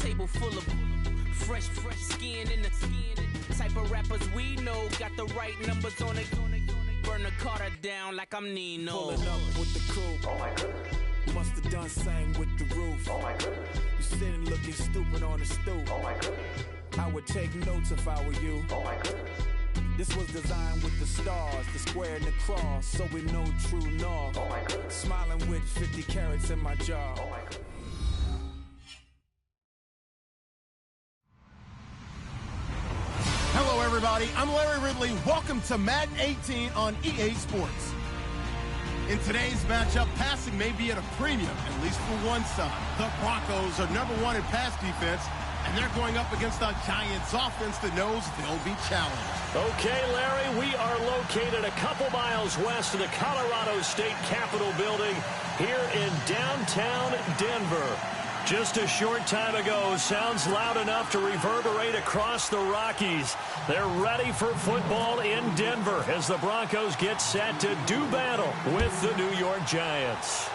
table full of fresh skin in the type of rappers we know. Got the right numbers on it. Burn the Carter down like I'm Nino. Pulling up with the crew. Oh my goodness. Must have done same with the roof. Oh my goodness. You sitting looking stupid on the stoop. Oh my goodness. I would take notes if I were you. Oh my goodness. This was designed with the stars, the square and the cross, so we know true north. Oh my goodness. Smiling with 50 carats in my jaw. Oh my goodness. Hello, everybody. I'm Larry Ridley. Welcome to Madden 18 on EA Sports. In today's matchup, passing may be at a premium, at least for one side. The Broncos are #1 in pass defense, and they're going up against a Giants offense that knows they'll be challenged. Okay, Larry, we are located a couple miles west of the Colorado State Capitol building here in downtown Denver. Just a short time ago, sounds loud enough to reverberate across the Rockies. They're ready for football in Denver as the Broncos get set to do battle with the New York Giants.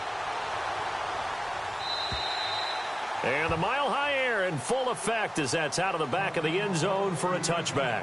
And the mile-high air in full effect as that's out of the back of the end zone for a touchback.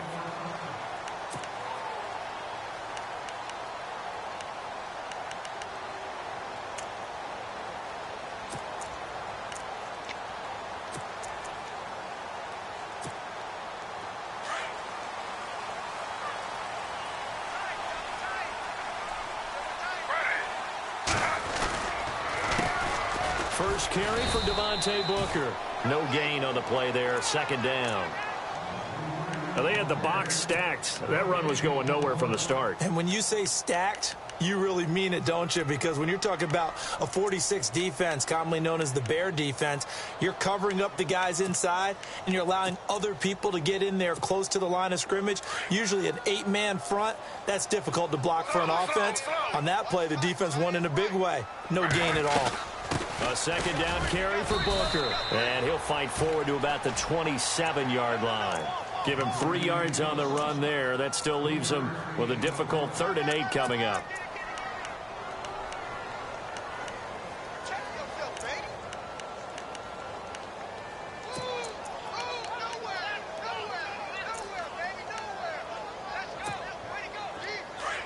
First carry for Devontae Booker. No gain on the play there. Second down. Now they had the box stacked. That run was going nowhere from the start. And when you say stacked, you really mean it, don't you? Because when you're talking about a 46 defense, commonly known as the Bear defense, you're covering up the guys inside, and you're allowing other people to get in there close to the line of scrimmage. Usually an 8-man front. That's difficult to block for an offense. On that play, the defense won in a big way. No gain at all. A second down carry for Booker. And he'll fight forward to about the 27-yard line. Give him 3 yards on the run there. That still leaves him with a difficult 3rd and 8 coming up.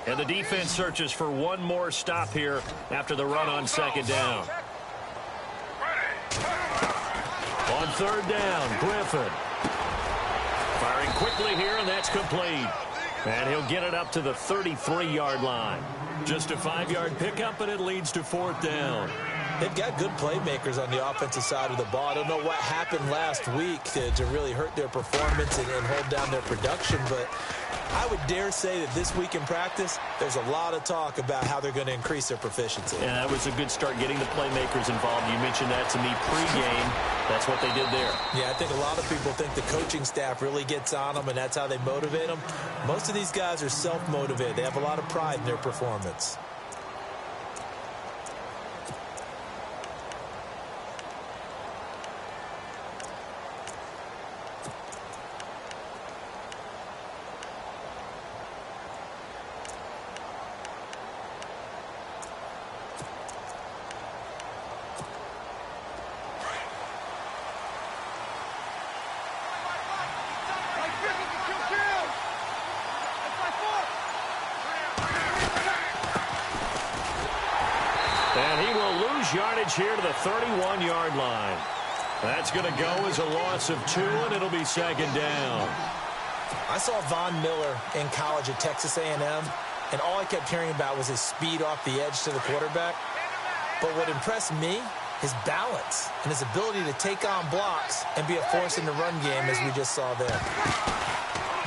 And the defense searches for one more stop here after the run on second down. On 3rd down, Griffin. Firing quickly here, and that's complete. And he'll get it up to the 33-yard line. Just a 5-yard pickup, and it leads to 4th down. They've got good playmakers on the offensive side of the ball. I don't know what happened last week to really hurt their performance and hold down their production, but I would dare say that this week in practice, there's a lot of talk about how they're going to increase their proficiency. Yeah, that was a good start getting the playmakers involved. You mentioned that to me pregame. That's what they did there. Yeah, I think a lot of people think the coaching staff really gets on them, and that's how they motivate them. Most of these guys are self-motivated. They have a lot of pride in their performance. And he will lose yardage here to the 31-yard line. That's going to go as a loss of 2, and it'll be 2nd down. I saw Von Miller in college at Texas A&M, and all I kept hearing about was his speed off the edge to the quarterback. But what impressed me, his balance and his ability to take on blocks and be a force in the run game, as we just saw there.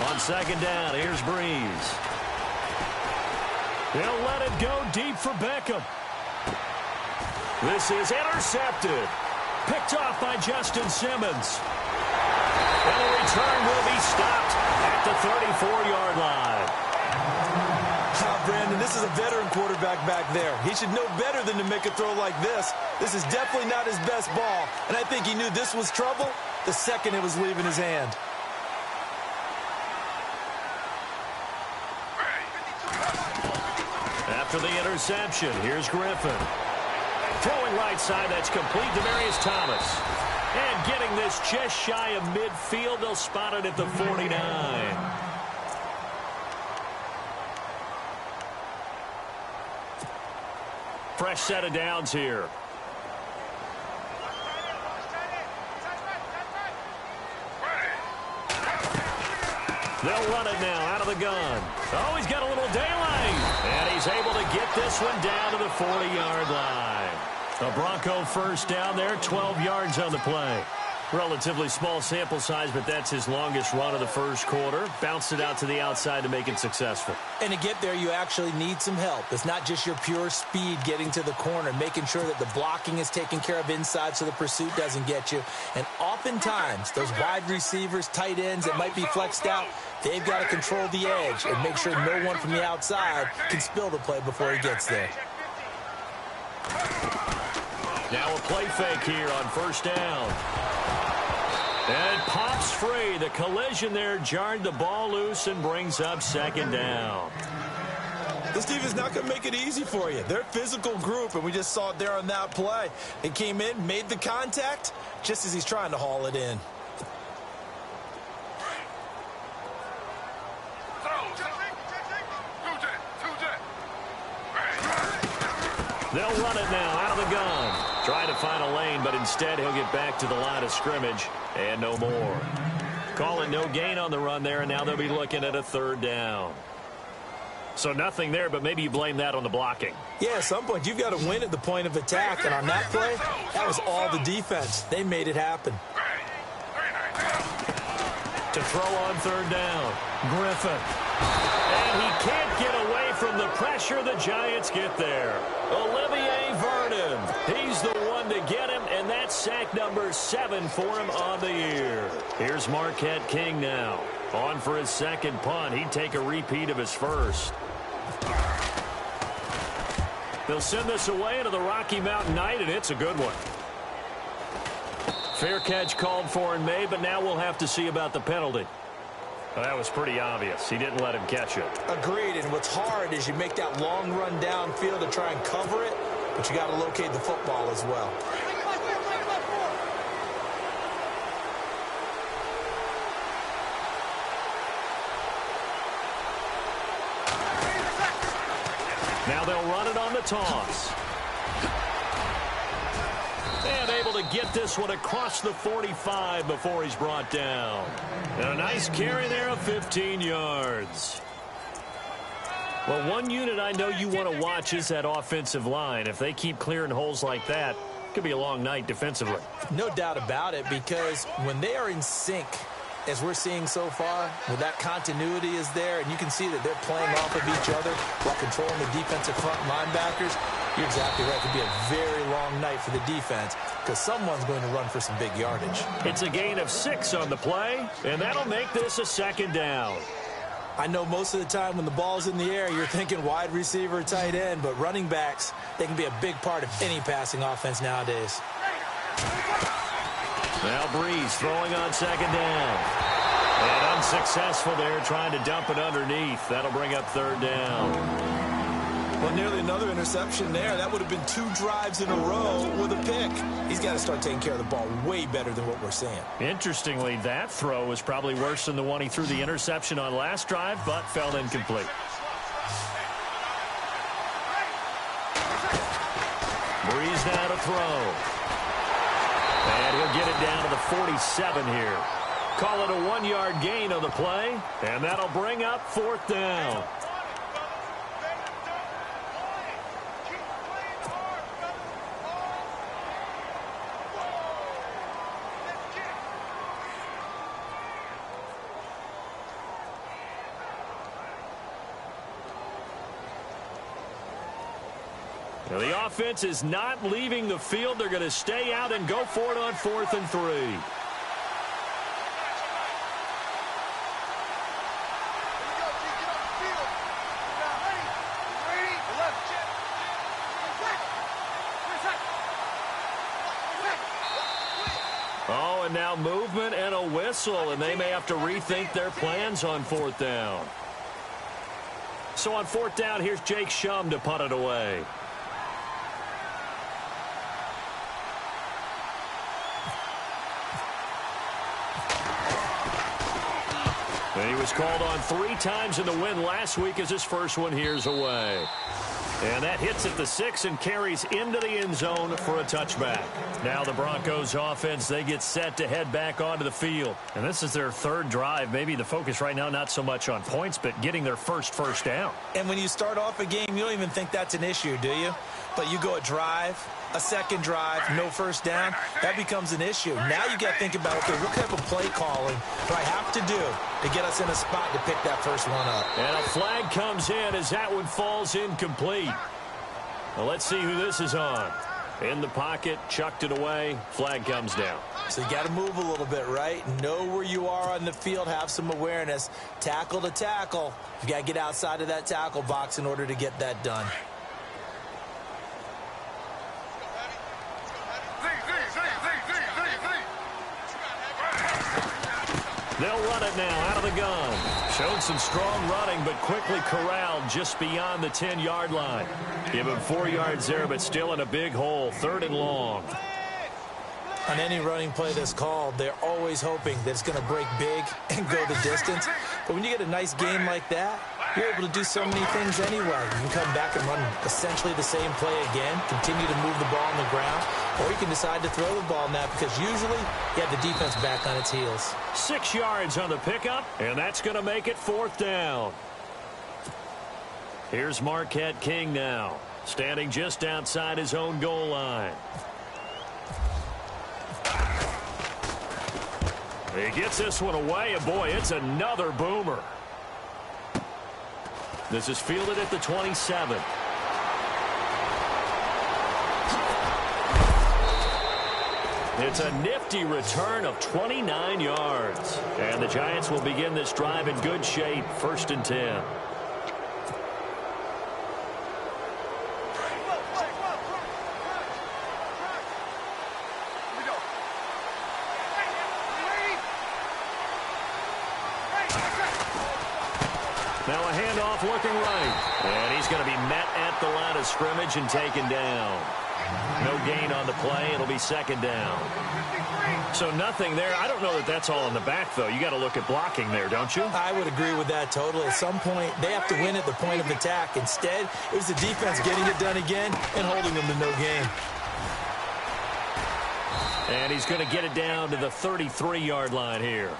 On 2nd down, here's Breeze. They'll let it go deep for Beckham. This is intercepted. Picked off by Justin Simmons. And the return will be stopped at the 34-yard line. Brandon, this is a veteran quarterback back there. He should know better than to make a throw like this. This is definitely not his best ball, and I think he knew this was trouble the second it was leaving his hand. After the interception, here's Griffin. Throwing right side, that's complete to Demarius Thomas. And getting this this just shy of midfield. They'll spot it at the 49. Fresh set of downs here. They'll run it now out of the gun. Oh, he's got a little daylight. And he's able to get this one down to the 40-yard line. A Bronco first down there, 12 yards on the play. Relatively small sample size, but that's his longest run of the first quarter. Bounced it out to the outside to make it successful. And to get there, you actually need some help. It's not just your pure speed getting to the corner, making sure that the blocking is taken care of inside so the pursuit doesn't get you. And oftentimes, those wide receivers, tight ends that might be flexed out, they've got to control the edge and make sure no one from the outside can spill the play before he gets there. Now a play fake here on first down. And pops free. The collision there jarred the ball loose and brings up second down. This team is not going to make it easy for you. They're a physical group, and we just saw it there on that play. It came in, made the contact, just as he's trying to haul it in. They'll run it now out of the gun. Trying to find a lane, but instead he'll get back to the line of scrimmage and no more. Call it no gain on the run there, and now they'll be looking at a third down. So nothing there, but maybe you blame that on the blocking. Yeah, at some point you've got to win at the point of attack, and on that play, that was all the defense. They made it happen. To throw on third down, Griffin. And he can't get away from the pressure. The Giants get there. Olivier Vernon. He's the one to get him, and that's sack number 7 for him on the year. Here's Marquette King now. On for his second punt. He'd take a repeat of his first. They'll send this away into the Rocky Mountain Night, and it's a good one. Fair catch called for and made, but now we'll have to see about the penalty. Well, that was pretty obvious. He didn't let him catch it. Agreed, and what's hard is you make that long run downfield to try and cover it, but you got to locate the football as well. Now they'll run it on the toss. And able to get this one across the 45 before he's brought down. And a nice carry there of 15 yards. Well, one unit I know you want to watch is that offensive line. If they keep clearing holes like that, it could be a long night defensively. No doubt about it, because when they are in sync, as we're seeing so far, where that continuity is there, and you can see that they're playing off of each other while controlling the defensive front linebackers, you're exactly right. It could be a very long night for the defense because someone's going to run for some big yardage. It's a gain of 6 on the play, and that'll make this a second down. I know most of the time when the ball's in the air, you're thinking wide receiver, tight end, but running backs, they can be a big part of any passing offense nowadays. Now Breeze throwing on second down. And unsuccessful there, trying to dump it underneath. That'll bring up third down. Well, nearly another interception there. That would have been 2 drives in a row with a pick. He's got to start taking care of the ball way better than what we're seeing. Interestingly, that throw was probably worse than the one he threw the interception on last drive, but fell incomplete. Breeze now to throw. And he'll get it down to the 47 here. Call it a 1-yard gain on the play, and that'll bring up fourth down. Now the offense is not leaving the field. They're going to stay out and go for it on 4th and 3. Oh, and now movement and a whistle, and they may have to rethink their plans on 4th down. So on 4th down, here's Jake Shum to punt it away. And he was called on 3 times in the win last week as his first one here's away. And that hits at the 6 and carries into the end zone for a touchback. Now the Broncos offense, they get set to head back onto the field. And this is their 3rd drive. Maybe the focus right now not so much on points, but getting their first down. And when you start off a game, you don't even think that's an issue, do you? But you go a drive, a second drive, no first down, that becomes an issue. Now you got to think about, okay, what type of play calling do I have to do to get us in a spot to pick that first one up? And a flag comes in as that one falls incomplete. Well, let's see who this is on. In the pocket, chucked it away, flag comes down. So you got to move a little bit, right? Know where you are on the field, have some awareness. Tackle to tackle. You got to get outside of that tackle box in order to get that done. They'll run it now out of the gun. Showed some strong running, but quickly corralled just beyond the 10-yard line. Give him 4 yards there, but still in a big hole. 3rd and long. On any running play that's called, they're always hoping that it's going to break big and go the distance. But when you get a nice game like that, you're able to do so many things anyway. You can come back and run essentially the same play again, continue to move the ball on the ground, or you can decide to throw the ball now because usually you have the defense back on its heels. 6 yards on the pickup, and that's going to make it 4th down. Here's Marquette King now, standing just outside his own goal line. He gets this one away, and boy, it's another boomer. This is fielded at the 27. It's a nifty return of 29 yards. And the Giants will begin this drive in good shape, 1st and 10. Now a handoff looking right. And he's going to be met at the line of scrimmage and taken down. No gain on the play. It'll be 2nd down. So nothing there. I don't know that that's all in the back, though. You got to look at blocking there, don't you? I would agree with that totally. At some point, they have to win at the point of attack. Instead, it was the defense getting it done again and holding them to no gain. And he's going to get it down to the 33-yard line here.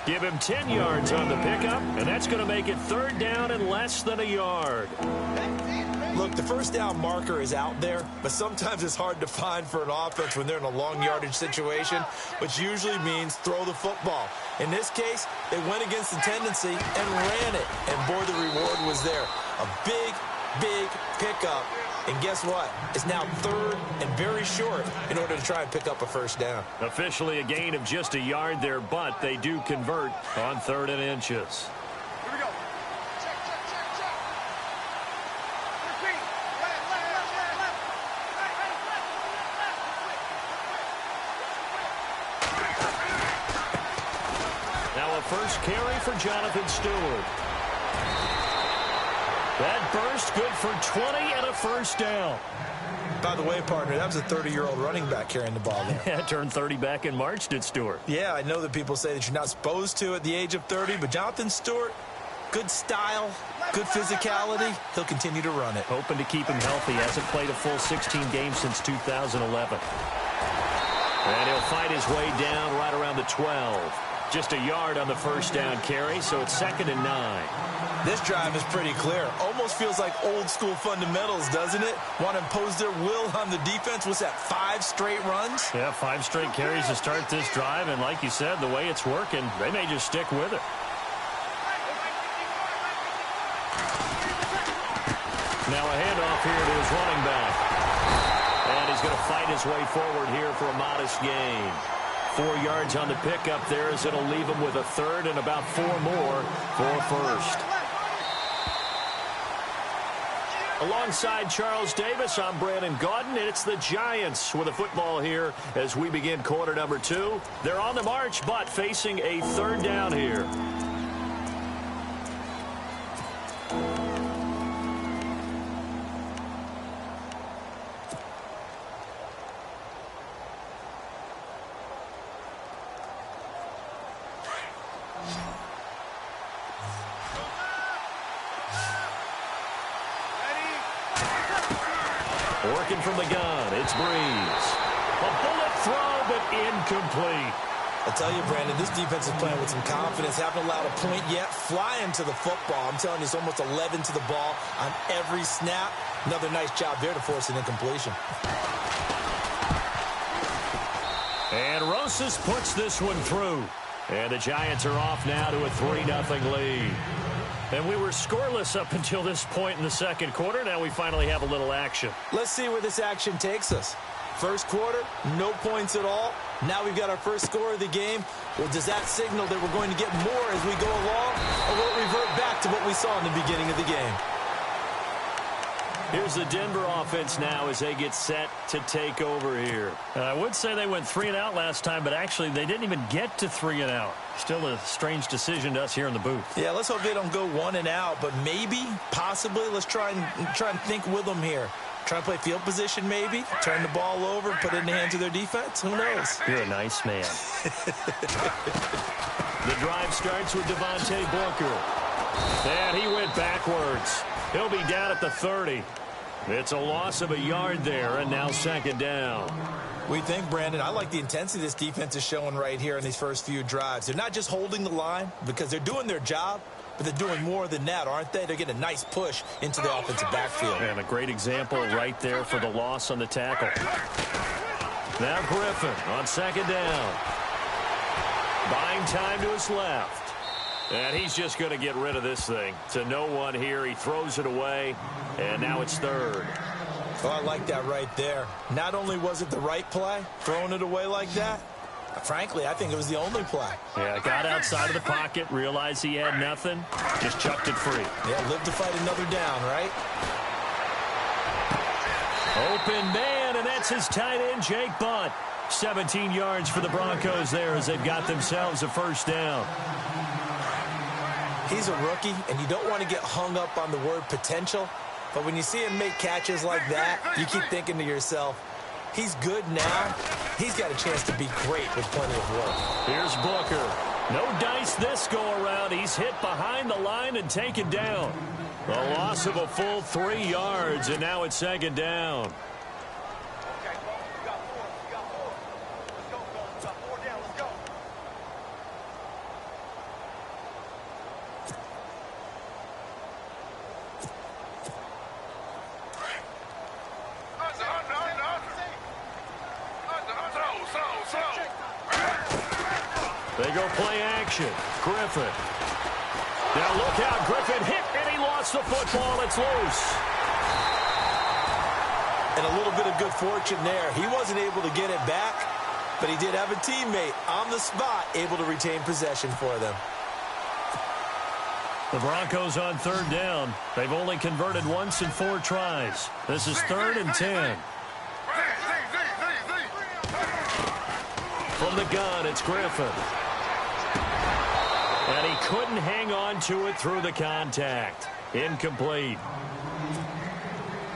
Give him 10 yards on the pickup, and that's going to make it 3rd down and less than a yard. Look, the first down marker is out there, but sometimes it's hard to find for an offense when they're in a long yardage situation, which usually means throw the football. In this case, they went against the tendency and ran it, and boy, the reward was there. A big, big pickup. And guess what? It's now 3rd and very short in order to try and pick up a first down. Officially a gain of just a yard there, but they do convert on 3rd and inches. Here we go. Check, check, check, check. Repeat. Left. Now a first carry for Jonathan Stewart. That burst good for 20 and a first down. By the way, partner, that was a 30-year-old running back carrying the ball there. Yeah, turned 30 back in March, did Stewart. Yeah, I know that people say that you're not supposed to at the age of 30, but Jonathan Stewart, good style, good physicality. He'll continue to run it. Hoping to keep him healthy. Hasn't played a full 16 games since 2011. And he'll fight his way down right around the 12. Just a yard on the first down carry, so it's 2nd and 9. This drive is pretty clear. Almost feels like old school fundamentals, doesn't it? Want to impose their will on the defense. What's that, 5 straight runs? Yeah, 5 straight carries to start this drive, and like you said, the way it's working, they may just stick with it. Now a handoff here to his running back. And he's going to fight his way forward here for a modest gain. 4 yards on the pickup there as it'll leave him with a 3rd and about 4 more for first. Alongside Charles Davis, I'm Brandon Gaudin, and it's the Giants with the football here as we begin quarter number 2. They're on the march, but facing a 3rd down here. Working from the gun, it's Breeze. A bullet throw, but incomplete. I tell you, Brandon, this defense is playing with some confidence. Haven't allowed a point yet. Flying to the football. I'm telling you, it's almost 11 to the ball on every snap. Another nice job there to force an incompletion. And Rosas puts this one through. And the Giants are off now to a 3-0 lead. And we were scoreless up until this point in the second quarter. Now we finally have a little action. Let's see where this action takes us. First quarter, no points at all. Now we've got our first score of the game. Well, does that signal that we're going to get more as we go along? Or will it revert back to what we saw in the beginning of the game? Here's the Denver offense now as they get set to take over here. I would say they went 3 and out last time, but actually they didn't even get to 3 and out. Still a strange decision to us here in the booth. Yeah, let's hope they don't go 1 and out, but maybe, possibly, let's try and think with them here. Try and play field position maybe, turn the ball over, put it in the hands of their defense. Who knows? You're a nice man. The drive starts with Devontae Booker. And he went backwards. He'll be down at the 30. It's a loss of a yard there, and now second down. We think, Brandon, I like the intensity this defense is showing right here in these first few drives. They're not just holding the line because they're doing their job, but they're doing more than that, aren't they? They're getting a nice push into the offensive backfield. And a great example right there for the loss on the tackle. Now Griffin on second down. Buying time to his left. And he's just going to get rid of this thing. To no one here. He throws it away. And now it's third. Oh, I like that right there. Not only was it the right play, throwing it away like that, frankly, I think it was the only play. Yeah, got outside of the pocket, realized he had nothing, just chucked it free. Yeah, live to fight another down, right? Open man, and that's his tight end, Jake Butt. 17 yards for the Broncos there as they've got themselves a first down. He's a rookie, and you don't want to get hung up on the word potential. But when you see him make catches like that, you keep thinking to yourself, he's good now. He's got a chance to be great with plenty of work. Here's Booker. No dice this go-around. He's hit behind the line and taken down. A loss of a full 3 yards, and now it's second down. They go play action. Griffin. Now look out. Griffin hit, and he lost the football. It's loose. And a little bit of good fortune there. He wasn't able to get it back, but he did have a teammate on the spot able to retain possession for them. The Broncos on third down. They've only converted once in 4 tries. This is 3rd and 10. From the gun, it's Griffin. And he couldn't hang on to it through the contact. Incomplete.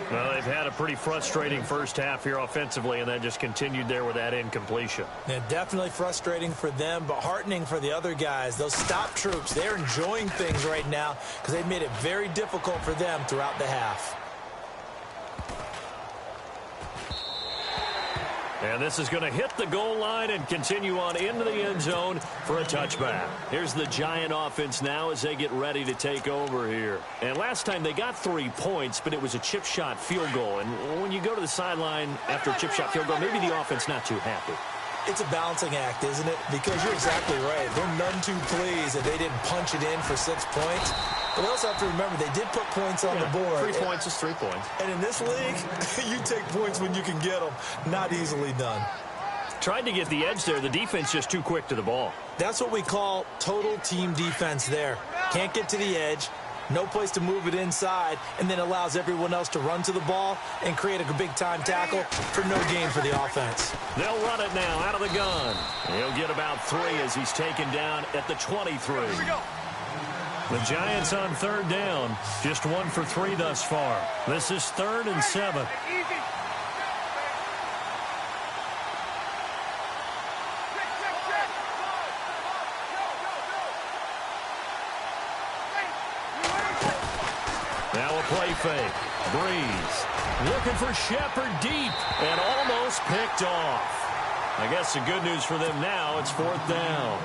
Well, they've had a pretty frustrating first half here offensively, and that just continued there with that incompletion. Yeah, definitely frustrating for them, but heartening for the other guys. Those stop troops, they're enjoying things right now because they've made it very difficult for them throughout the half. And this is going to hit the goal line and continue on into the end zone for a touchback. Here's the Giant offense now as they get ready to take over here. And last time they got 3 points, but it was a chip shot field goal. And when you go to the sideline after a chip shot field goal, maybe the offense not too happy. It's a balancing act, isn't it? Because you're exactly right. They're none too pleased that they didn't punch it in for 6 points. But we also have to remember they did put points on the board. 3 points is 3 points. And in this league, you take points when you can get them. Not easily done. Tried to get the edge there. The defense just too quick to the ball. That's what we call total team defense there. Can't get to the edge. No place to move it inside, and then allows everyone else to run to the ball and create a big-time tackle for no gain for the offense. They'll run it now out of the gun. He'll get about 3 as he's taken down at the 23. The Giants on third down, just 1 for 3 thus far. This is 3rd and 7. Now a play fake. Breeze looking for Shepard deep and almost picked off. I guess the good news for them now, it's 4th down.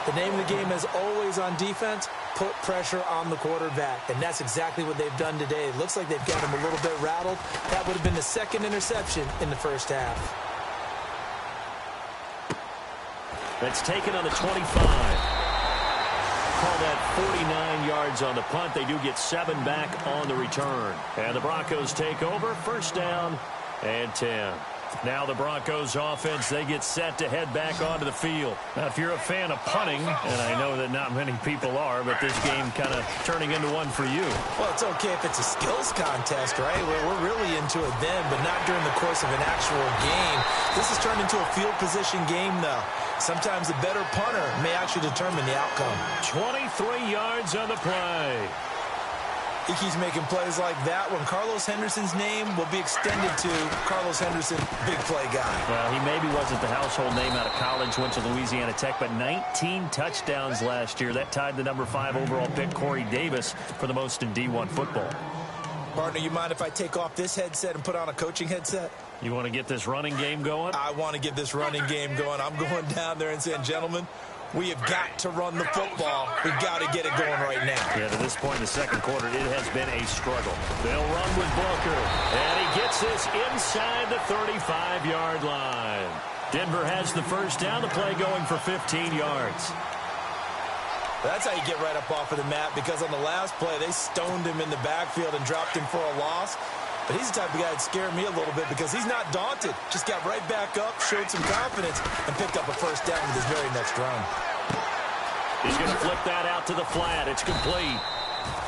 The name of the game is always on defense, put pressure on the quarterback. And that's exactly what they've done today. It looks like they've got him a little bit rattled. That would have been the second interception in the first half. That's taken on the 25. Call that 49 yards on the punt. They do get 7 back on the return. And the Broncos take over. 1st down and 10. Now the Broncos offense, they get set to head back onto the field. Now, if you're a fan of punting, and I know that not many people are, but this game kind of turning into one for you. Well, it's okay if it's a skills contest, right? We're really into it then, but not during the course of an actual game. This has turned into a field position game, though. Sometimes the better punter may actually determine the outcome. 23 yards on the play. He keeps making plays like that when Carlos Henderson's name will be extended to Carlos Henderson, big play guy. Well, he maybe wasn't the household name out of college, went to Louisiana Tech, but 19 touchdowns last year. That tied the number 5 overall pick, Corey Davis, for the most in D1 football. Partner, you mind if I take off this headset and put on a coaching headset? You want to get this running game going? I want to get this running game going. I'm going down there and saying, gentlemen, we have got to run the football. We've got to get it going right now. Yeah, to this point in the second quarter, it has been a struggle. They'll run with Booker, and he gets this inside the 35-yard line. Denver has the 1st down, the play going for 15 yards. That's how you get right up off of the mat, because on the last play, they stoned him in the backfield and dropped him for a loss. But he's the type of guy that scared me a little bit because he's not daunted. Just got right back up, showed some confidence, and picked up a 1st down with his very next run. He's going to flip that out to the flat. It's complete.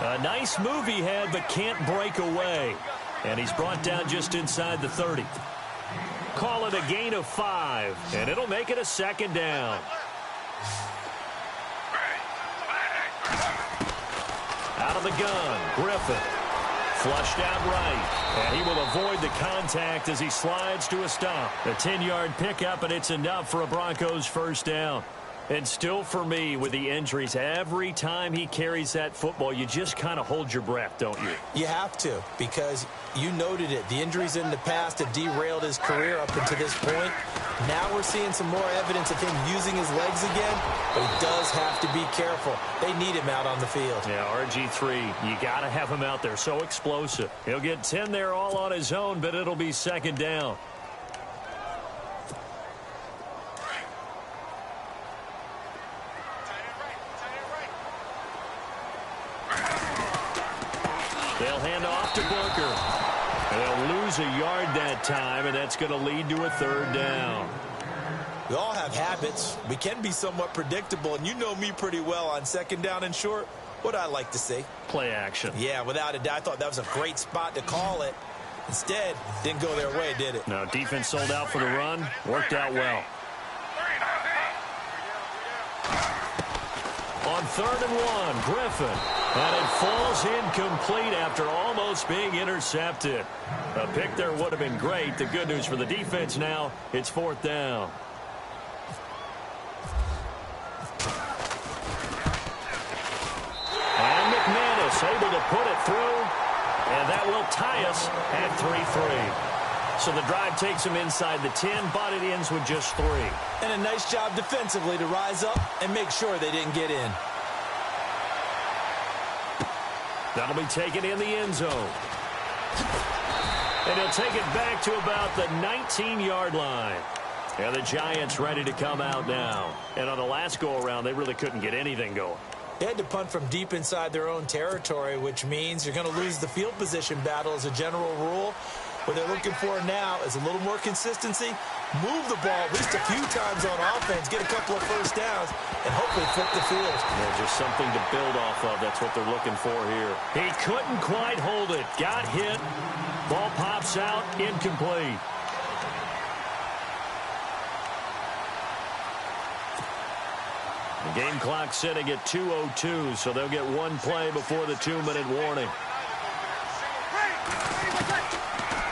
A nice move he had, but can't break away. And he's brought down just inside the 30. Call it a gain of 5, and it'll make it a 2nd down. Out of the gun, Griffin. Flushed out right, and he will avoid the contact as he slides to a stop. A 10-yard pickup, and it's enough for a Broncos 1st down. And still for me, with the injuries, every time he carries that football, you just kind of hold your breath, don't you? You have to, because you noted it. The injuries in the past have derailed his career up until this point. Now we're seeing some more evidence of him using his legs again, but he does have to be careful. They need him out on the field. Yeah, RG3, you got to have him out there. So explosive. He'll get 10 there all on his own, but it'll be 2nd down. They'll hand off to Booker. They'll lose a yard that time, and that's going to lead to a 3rd down. We all have habits. We can be somewhat predictable, and you know me pretty well on 2nd down and short. What I like to see. Play action. Yeah, without a doubt. I thought that was a great spot to call it. Instead, didn't go their way, did it? No, defense sold out for the run. Worked out well. On 3rd and 1, Griffin. And it falls incomplete after almost being intercepted. A pick there would have been great. The good news for the defense now, it's 4th down. And McManus able to put it through. And that will tie us at 3-3. So the drive takes him inside the 10, but it ends with just 3. And a nice job defensively to rise up and make sure they didn't get in. That'll be taken in the end zone. And he'll take it back to about the 19-yard line. And the Giants ready to come out now. And on the last go-around, they really couldn't get anything going. They had to punt from deep inside their own territory, which means you're going to lose the field position battle as a general rule. What they're looking for now is a little more consistency, move the ball at least a few times on offense, get a couple of 1st downs, and hopefully flip the field. Yeah, just something to build off of. That's what they're looking for here. He couldn't quite hold it. Got hit. Ball pops out. Incomplete. The game clock sitting at 2:02, so they'll get one play before the 2-minute warning.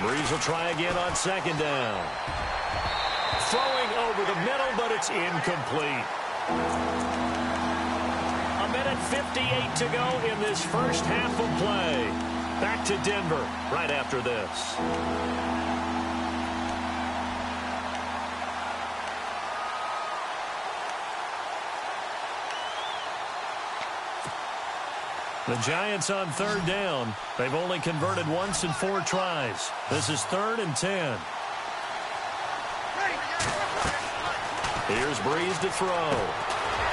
Breeze will try again on 2nd down. Throwing over the middle, but it's incomplete. A minute 58 to go in this first half of play. Back to Denver right after this. The Giants on third down. They've only converted once in 4 tries. This is 3rd and 10. Here's Breeze to throw.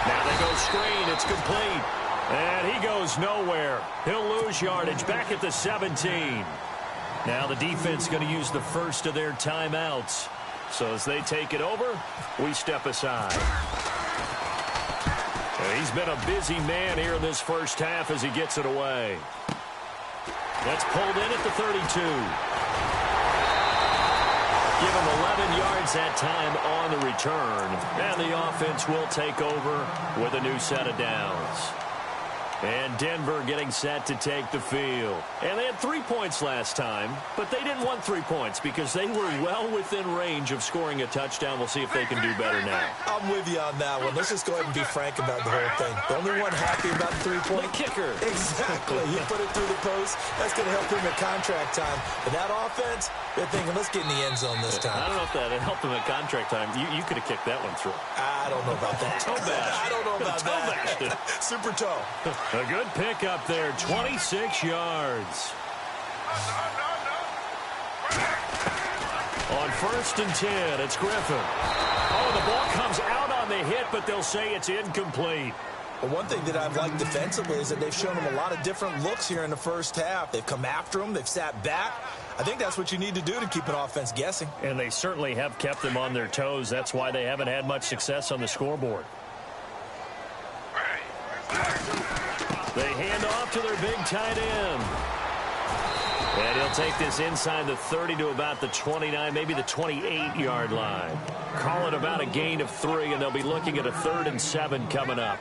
Now they go screen. It's complete. And he goes nowhere. He'll lose yardage back at the 17. Now the defense going to use the first of their timeouts. So as they take it over, we step aside. He's been a busy man here in this first half as he gets it away. That's pulled in at the 32. Give him 11 yards that time on the return. And the offense will take over with a new set of downs. And Denver getting set to take the field. And they had 3 points last time, but they didn't want 3 points because they were well within range of scoring a touchdown. We'll see if they can do better now. I'm with you on that one. Let's just go ahead and be frank about the whole thing. The only one happy about the 3-point. The kicker. Exactly. He put it through the post. That's going to help him at contract time. But that offense, they're thinking, let's get in the end zone this time. I don't know if that helped him at contract time. You could have kicked that one through. I don't know about that. Toe bash. I don't know about that. Super toe. A good pick up there, 26 yards. On 1st and 10, it's Griffin. Oh, the ball comes out on the hit, but they'll say it's incomplete. Well, one thing that I've liked defensively is that they've shown him a lot of different looks here in the first half. They've come after him. They've sat back. I think that's what you need to do to keep an offense guessing. And they certainly have kept them on their toes. That's why they haven't had much success on the scoreboard. They hand off to their big tight end. And he'll take this inside the 30 to about the 29, maybe the 28-yard line. Call it about a gain of 3, and they'll be looking at a 3rd and 7 coming up.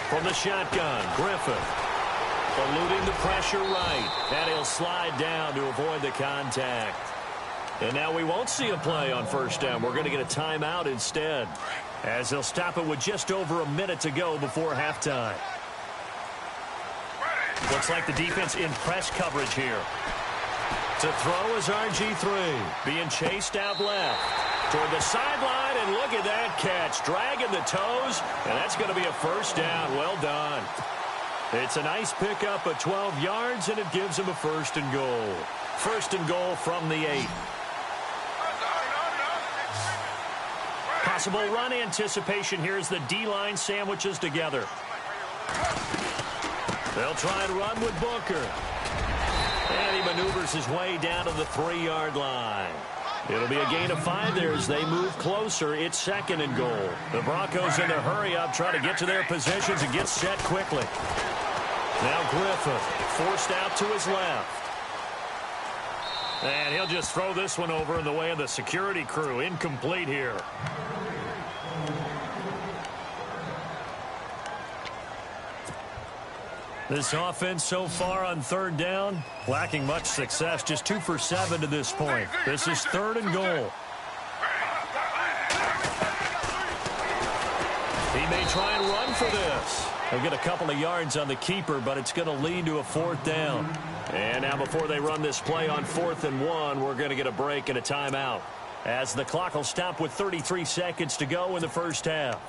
From the shotgun, Griffin. Eluding the pressure right. And he'll slide down to avoid the contact. And now we won't see a play on 1st down. We're going to get a timeout instead, as they'll stop it with just over a minute to go before halftime. Looks like the defense in press coverage here. To throw is RG3. Being chased out left. Toward the sideline, and look at that catch. Dragging the toes, and that's going to be a 1st down. Well done. It's a nice pickup of 12 yards, and it gives him a 1st and goal. 1st and goal from the 8. Possible run anticipation here as the D-line sandwiches together. They'll try and run with Booker. And he maneuvers his way down to the 3-yard line. It'll be a gain of 5 there as they move closer. It's 2nd and goal. The Broncos in a hurry-up, try to get to their positions and get set quickly. Now Griffin forced out to his left. And he'll just throw this one over in the way of the security crew. Incomplete here. This offense so far on 3rd down, lacking much success. Just 2 for 7 to this point. This is 3rd and goal. He may try and run for this. He'll get a couple of yards on the keeper, but it's going to lead to a 4th down. And now before they run this play on 4th and 1, we're going to get a break and a timeout, as the clock will stop with 33 seconds to go in the first half.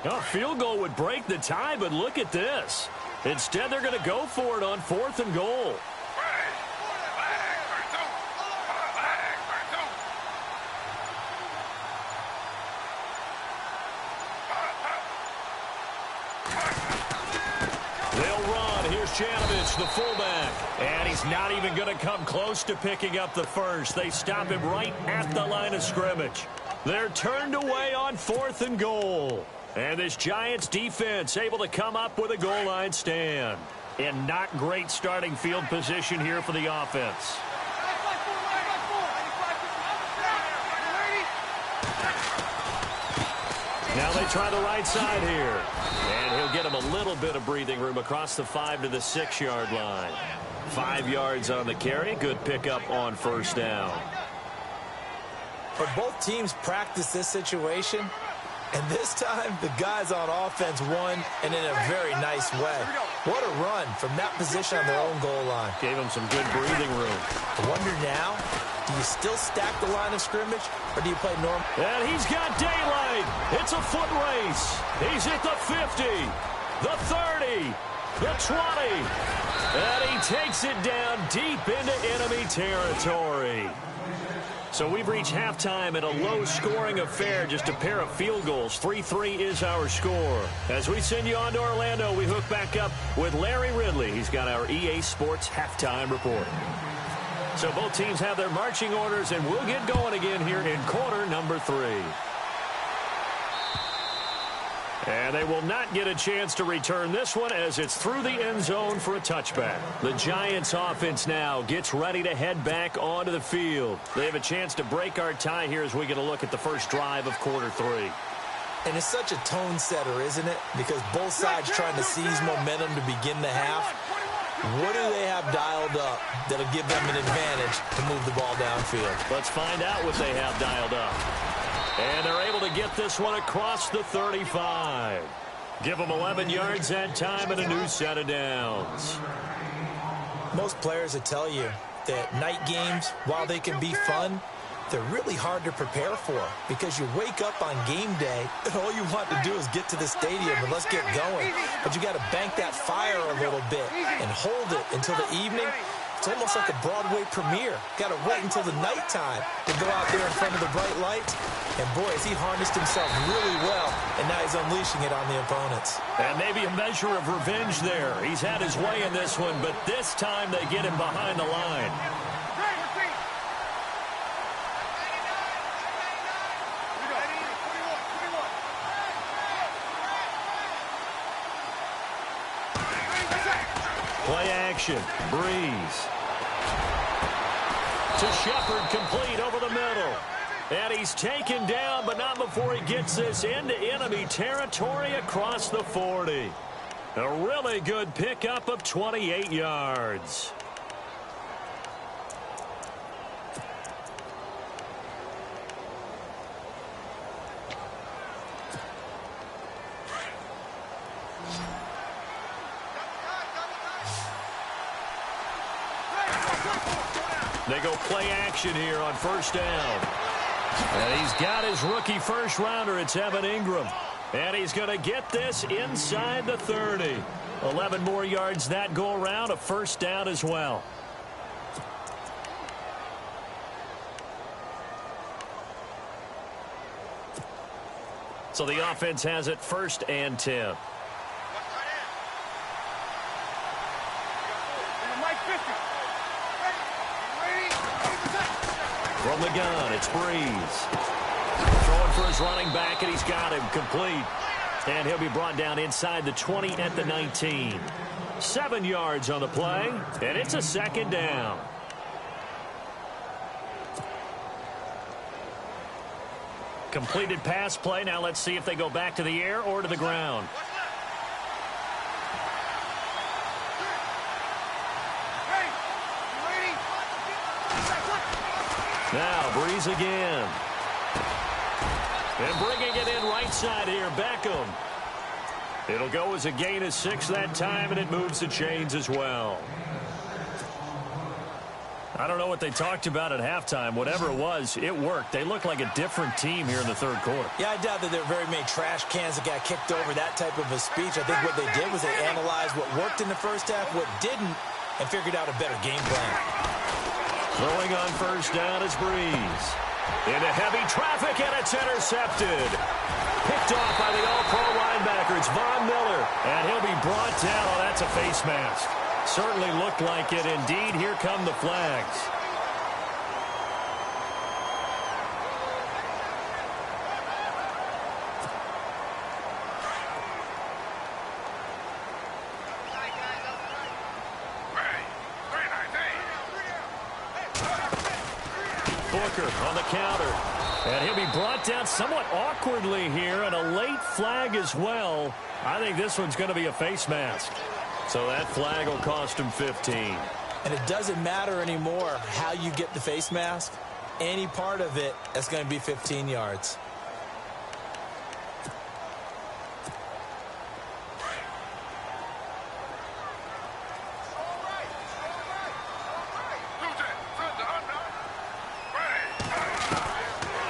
A field goal would break the tie, but look at this. Instead, they're going to go for it on 4th and goal. They'll run. Here's Bogdanovich, the fullback. And he's not even going to come close to picking up the first. They stop him right at the line of scrimmage. They're turned away on 4th and goal. And this Giants defense able to come up with a goal line stand. And not great starting field position here for the offense. Now they try the right side here. And he'll get him a little bit of breathing room across the 5 to the 6-yard line. 5 yards on the carry. Good pickup on first down. But both teams practice this situation. And this time, the guys on offense won, and in a very nice way. What a run from that position on their own goal line. Gave them some good breathing room. I wonder now, do you still stack the line of scrimmage, or do you play normal? And he's got daylight. It's a foot race. He's at the 50, the 30, the 20. And he takes it down deep into enemy territory. So we've reached halftime in a low-scoring affair, just a pair of field goals. 3-3 is our score. As we send you on to Orlando, we hook back up with Larry Ridley. He's got our EA Sports halftime report. So both teams have their marching orders, and we'll get going again here in quarter number 3. And they will not get a chance to return this one as it's through the end zone for a touchback. The Giants offense now gets ready to head back onto the field. They have a chance to break our tie here as we get a look at the first drive of quarter 3. And it's such a tone setter, isn't it? Because both sides trying to seize momentum to begin the half. What do they have dialed up that'll give them an advantage to move the ball downfield? Let's find out what they have dialed up. And they're able to get this one across the 35. Give them 11 yards that time and a new set of downs. Most players will tell you that night games, while they can be fun, they're really hard to prepare for because you wake up on game day and all you want to do is get to the stadium and let's get going. But you got to bank that fire a little bit and hold it until the evening. It's almost like a Broadway premiere. Got to wait until the nighttime to go out there in front of the bright lights. And boy, has he harnessed himself really well, and now he's unleashing it on the opponents. And maybe a measure of revenge there. He's had his way in this one, but this time they get him behind the line. Play action. Breeze. To Shepard, complete over the middle. And he's taken down, but not before he gets this into enemy territory across the 40. A really good pickup of 28 yards. They go play action here on first down. And he's got his rookie first rounder. It's Evan Ingram. And he's going to get this inside the 30. 11 more yards that go around. A first down as well. So the offense has it 1st and 10. From the gun, it's Breeze. Throwing for his running back, and he's got him complete. And he'll be brought down inside the 20 at the 19. 7 yards on the play, and it's a 2nd down. Completed pass play. Now let's see if they go back to the air or to the ground. Now Breeze again. And bringing it in right side here, Beckham. It'll go as a gain of 6 that time, and it moves the chains as well. I don't know what they talked about at halftime. Whatever it was, it worked. They look like a different team here in the 3rd quarter. Yeah, I doubt that there were very many trash cans that got kicked over, that type of a speech. I think what they did was they analyzed what worked in the first half, what didn't, and figured out a better game plan. Throwing on first down is Breeze. Into heavy traffic, and it's intercepted. Picked off by the all-pro linebacker. It's Von Miller, and he'll be brought down. Oh, that's a face mask. Certainly looked like it. Indeed, here come the flags. On the counter. And he'll be brought down somewhat awkwardly here, and a late flag as well. I think this one's going to be a face mask. So that flag will cost him 15. And it doesn't matter anymore how you get the face mask. Any part of it, that's going to be 15 yards.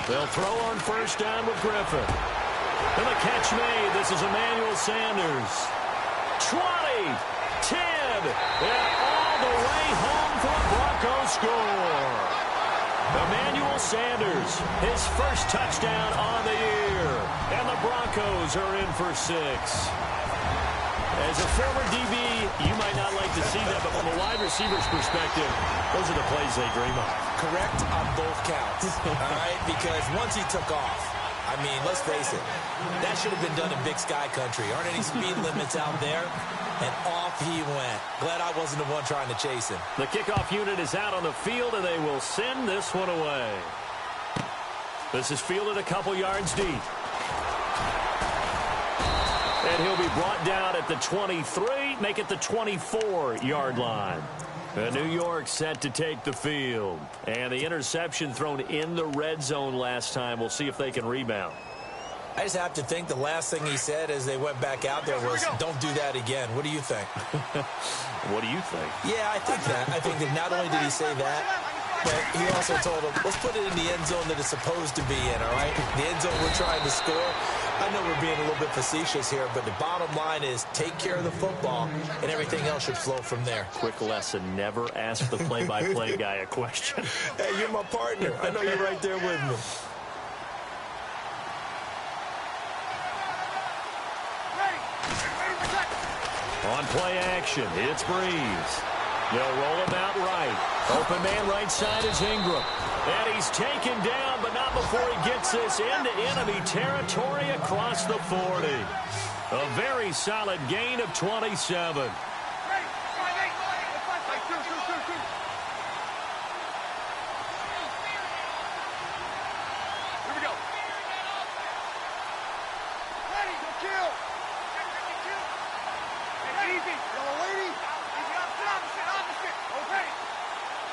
They'll throw on first down with Griffin. And the catch made. This is Emmanuel Sanders. 20, 10, and all the way home for a Broncos score. Emmanuel Sanders, his first touchdown on the year. And the Broncos are in for 6. As a former DB, you might not like to see that, but from a wide receiver's perspective, those are the plays they dream of. Correct on both counts, all right? Because once he took off, I mean, let's face it, that should have been done in Big Sky country. Aren't any speed limits out there? And off he went. Glad I wasn't the one trying to chase him. The kickoff unit is out on the field, and they will send this one away. This is fielded a couple yards deep. And he'll be brought down at the 23, make it the 24-yard line. New York set to take the field. And the interception thrown in the red zone last time. We'll see if they can rebound. I just have to think the last thing he said as they went back out there was, don't do that again. What do you think? What do you think? Yeah, I think that. I think that not only did he say that, but he also told him, let's put it in the end zone that it's supposed to be in, all right? The end zone we're trying to score. I know we're being a little bit facetious here, but the bottom line is take care of the football, and everything else should flow from there. Quick lesson, never ask the play-by-play guy a question. Hey, you're my partner. I know you're right there with me. On play action, it's Breeze. They'll roll him out right. Open man right side is Ingram. And he's taken down, but not before he gets this into enemy territory across the 40. A very solid gain of 27.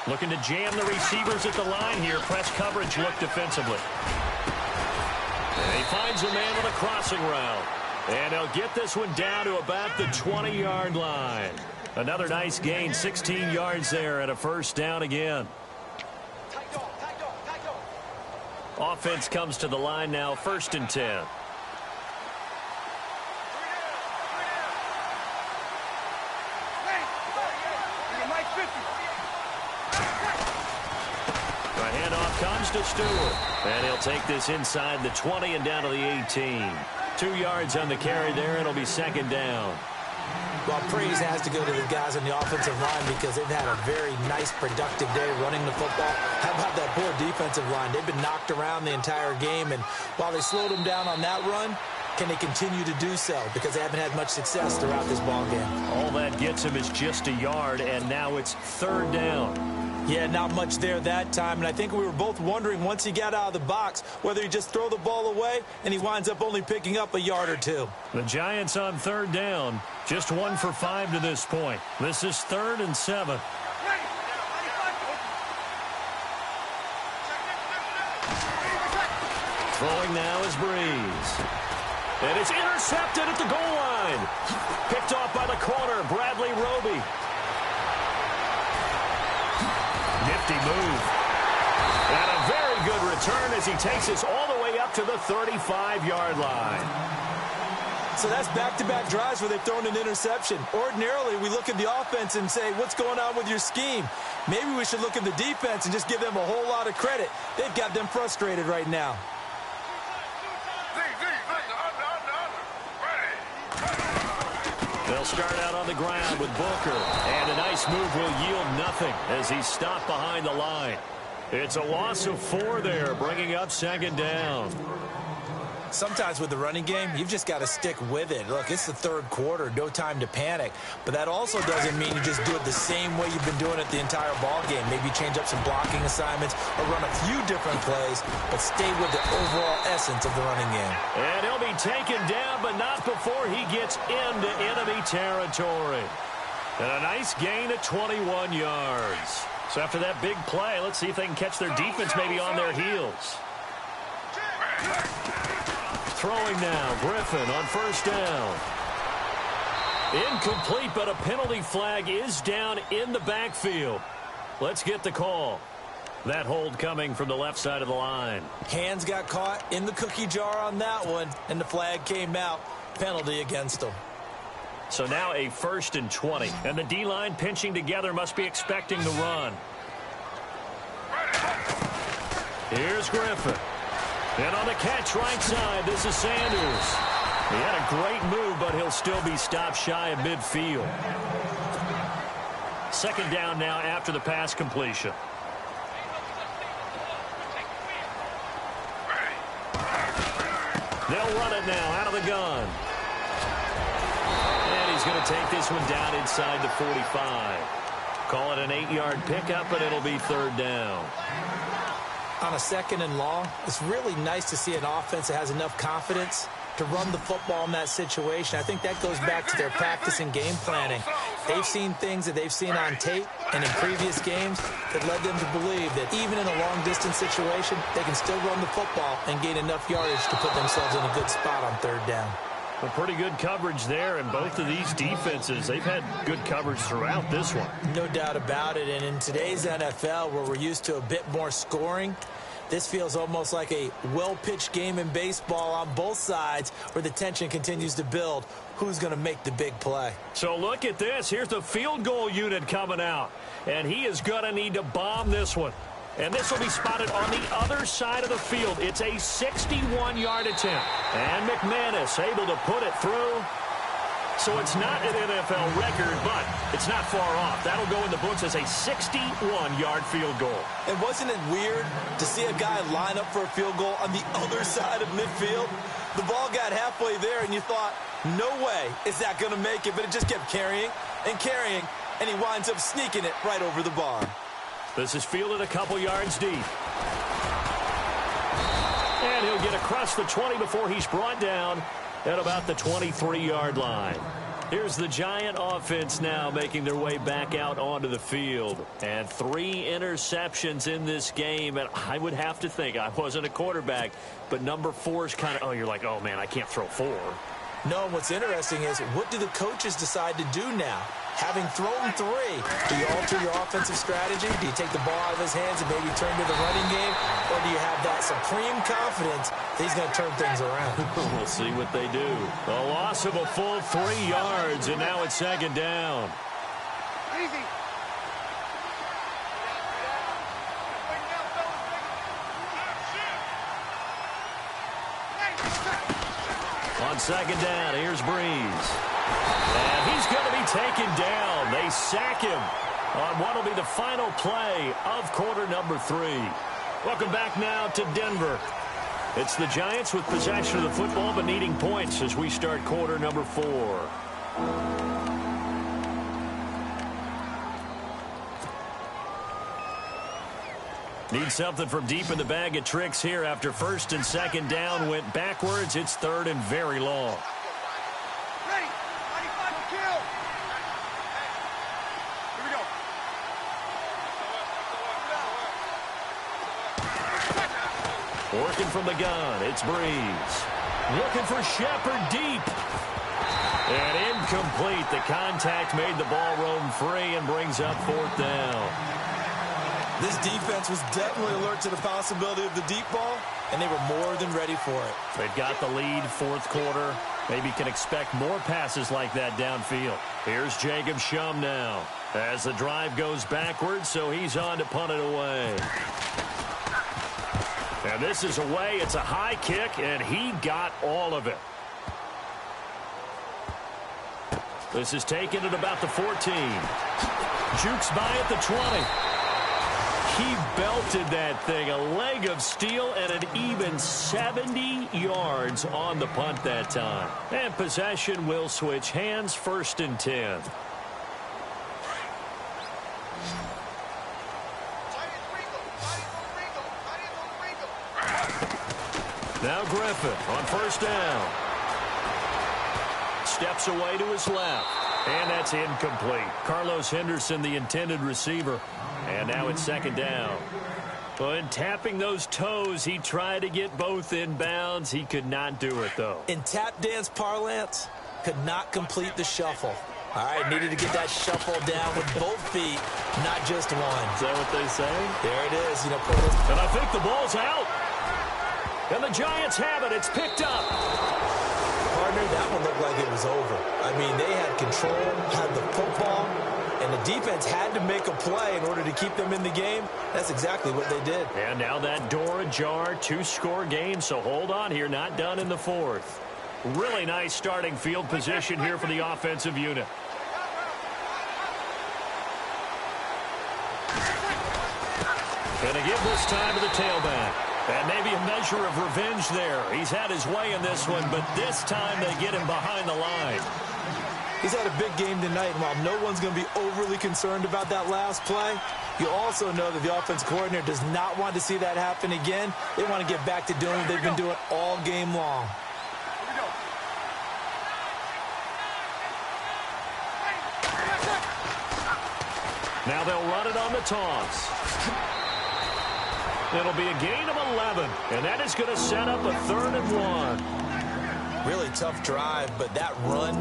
Looking to jam the receivers at the line here. Press coverage look defensively. And he finds a man with a crossing route. And he'll get this one down to about the 20-yard line. Another nice gain, 16 yards there, and a first down again. Offense comes to the line now, 1st and 10. Comes to Stewart, and he'll take this inside the 20 and down to the 18. 2 yards on the carry there, and it'll be 2nd down. Well, praise has to go to the guys on the offensive line because they've had a very nice, productive day running the football. How about that poor defensive line? They've been knocked around the entire game, and while they slowed them down on that run, can they continue to do so? Because they haven't had much success throughout this ball game. All that gets him is just a yard, and now it's 3rd down. Yeah, not much there that time, and I think we were both wondering once he got out of the box whether he just throw the ball away and he winds up only picking up a yard or 2. The Giants on 3rd down, just 1 for 5 to this point. This is 3rd and 7. Throwing now is Breeze. And it's intercepted at the goal line. Picked off by the corner, Bradley Roby. Nifty move. And a very good return as he takes us all the way up to the 35-yard line. So that's back-to-back drives where they've thrown an interception. Ordinarily, we look at the offense and say, what's going on with your scheme? Maybe we should look at the defense and just give them a whole lot of credit. They've got them frustrated right now. They'll start out on the ground with Booker. And a nice move will yield nothing as he's stopped behind the line. It's a loss of 4 there, bringing up second down. Sometimes with the running game, you've just got to stick with it. Look, it's the third quarter, no time to panic. But that also doesn't mean you just do it the same way you've been doing it the entire ball game. Maybe change up some blocking assignments or run a few different plays, but stay with the overall essence of the running game. And he'll be taken down, but not before he gets into enemy territory. And a nice gain of 21 yards. So after that big play, let's see if they can catch their defense maybe on their heels. Throwing now, Griffin on first down. Incomplete, but a penalty flag is down in the backfield. Let's get the call. That hold coming from the left side of the line. Hands got caught in the cookie jar on that one, and the flag came out. Penalty against them. So now a 1st and 20. And the D-line pinching together must be expecting the run. Here's Griffin. And on the catch right side, this is Sanders. He had a great move, but he'll still be stopped shy of midfield. Second down now after the pass completion. They'll run it now out of the gun. And he's going to take this one down inside the 45. Call it an 8-yard pickup, and it'll be third down. On a 2nd and long, it's really nice to see an offense that has enough confidence to run the football in that situation. I think that goes back to their practice and game planning. They've seen things that they've seen on tape and in previous games that led them to believe that even in a long-distance situation, they can still run the football and gain enough yardage to put themselves in a good spot on third down. Well, pretty good coverage there, and both of these defenses, they've had good coverage throughout this one. No doubt about it, and in today's NFL, where we're used to a bit more scoring, this feels almost like a well-pitched game in baseball on both sides where the tension continues to build. Who's going to make the big play? So look at this. Here's the field goal unit coming out, and he is going to need to bomb this one. And this will be spotted on the other side of the field. It's a 61-yard attempt. And McManus able to put it through. So it's not an NFL record, but it's not far off. That'll go in the books as a 61-yard field goal. And wasn't it weird to see a guy line up for a field goal on the other side of midfield? The ball got halfway there, and you thought, no way is that going to make it. But it just kept carrying and carrying, and he winds up sneaking it right over the bar. This is fielded a couple yards deep. And he'll get across the 20 before he's brought down at about the 23-yard line. Here's the Giant offense now making their way back out onto the field. And 3 interceptions in this game. And I would have to think, I wasn't a quarterback, but number 4 is kind of, you're like, oh, man, I can't throw 4. No, what's interesting is what do the coaches decide to do now? Having thrown 3, do you alter your offensive strategy? Do you take the ball out of his hands and maybe turn to the running game? Or do you have that supreme confidence that he's going to turn things around? We'll see what they do. A loss of a full 3 yards, and now it's second down. Easy. On second down, here's Breeze. And he's going to be taken down. They sack him on what will be the final play of quarter number 3. Welcome back now to Denver. It's the Giants with possession of the football but needing points as we start quarter number 4. Need something from deep in the bag of tricks here after first and second down went backwards. It's third and very long. Ready. 95 kill. Here we go. Working from the gun, it's Breeze. Looking for Shepard deep. And incomplete. The contact made the ball roam free and brings up 4th down. This defense was definitely alert to the possibility of the deep ball, and they were more than ready for it. They've got the lead, 4th quarter. Maybe can expect more passes like that downfield. Here's Jacob Shum now as the drive goes backwards, so he's on to punt it away. And this is away. It's a high kick, and he got all of it. This is taken at about the 14. Jukes by at the 20. He belted that thing. A leg of steel and an even 70 yards on the punt that time. And possession will switch hands, 1st and 10. Now Griffin on 1st down. Steps away to his left. And that's incomplete. Carlos Henderson, the intended receiver. And now it's 2nd down. But tapping those toes, he tried to get both in bounds. He could not do it, though. In tap dance parlance, could not complete the shuffle. All right, needed to get that shuffle down with both feet, not just one. Is that what they say? There it is. And I think the ball's out. And the Giants have it. It's picked up. Partner, that one looked like it was over. I mean, they had control, had the football, and the defense had to make a play in order to keep them in the game. That's exactly what they did. And now that door ajar, 2-score game, so hold on here. Not done in the 4th. Really nice starting field position here for the offensive unit. Going to give this time to the tailback. And maybe a measure of revenge there. He's had his way in this one, but this time they get him behind the line. He's had a big game tonight, and while no one's going to be overly concerned about that last play, you also know that the offense coordinator does not want to see that happen again. They want to get back to doing what they've been doing all game long. Now they'll run it on the toss. It'll be a gain of 11, and that is going to set up a 3rd and 1. Really tough drive, but that run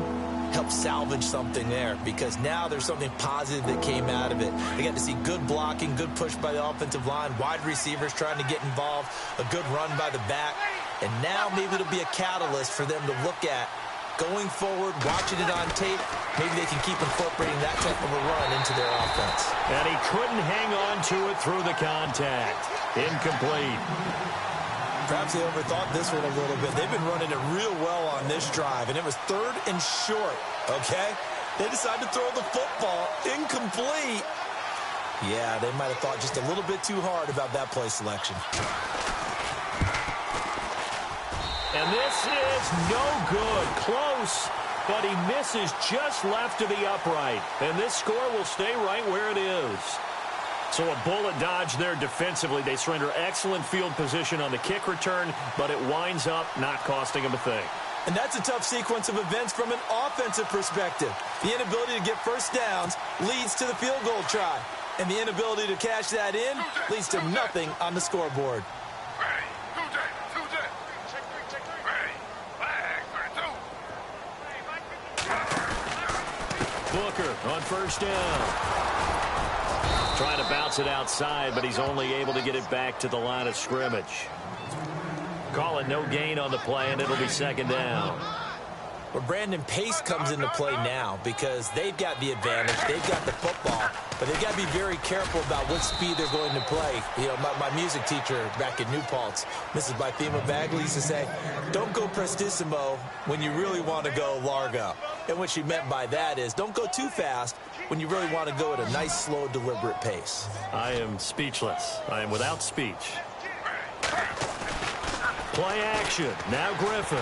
helped salvage something there because now there's something positive that came out of it. They got to see good blocking, good push by the offensive line, wide receivers trying to get involved, a good run by the back, and now maybe it'll be a catalyst for them to look at going forward, watching it on tape. Maybe they can keep incorporating that type of a run into their offense. And he couldn't hang on to it through the contact. Incomplete. Perhaps they overthought this one a little bit. They've been running it real well on this drive, and it was 3rd and short, okay? They decided to throw the football. Incomplete. Yeah, they might have thought just a little bit too hard about that play selection. And this is no good. Close, but he misses just left of the upright. And this score will stay right where it is. So a bullet dodge there defensively. They surrender excellent field position on the kick return, but it winds up not costing them a thing. And that's a tough sequence of events from an offensive perspective. The inability to get first downs leads to the field goal try. And the inability to cash that in leads to nothing on the scoreboard. Booker on 1st down. Trying to bounce it outside, but he's only able to get it back to the line of scrimmage. Calling no gain on the play, and it'll be 2nd down. Well, Brandon, pace comes into play now because they've got the advantage. They've got the football, but they've got to be very careful about what speed they're going to play. You know, my music teacher back in New Paltz, Mrs. Bythema Bagley, used to say, don't go prestissimo when you really want to go largo. And what she meant by that is don't go too fast when you really want to go at a nice, slow, deliberate pace. I am speechless. I am without speech. Play action. Now Griffin.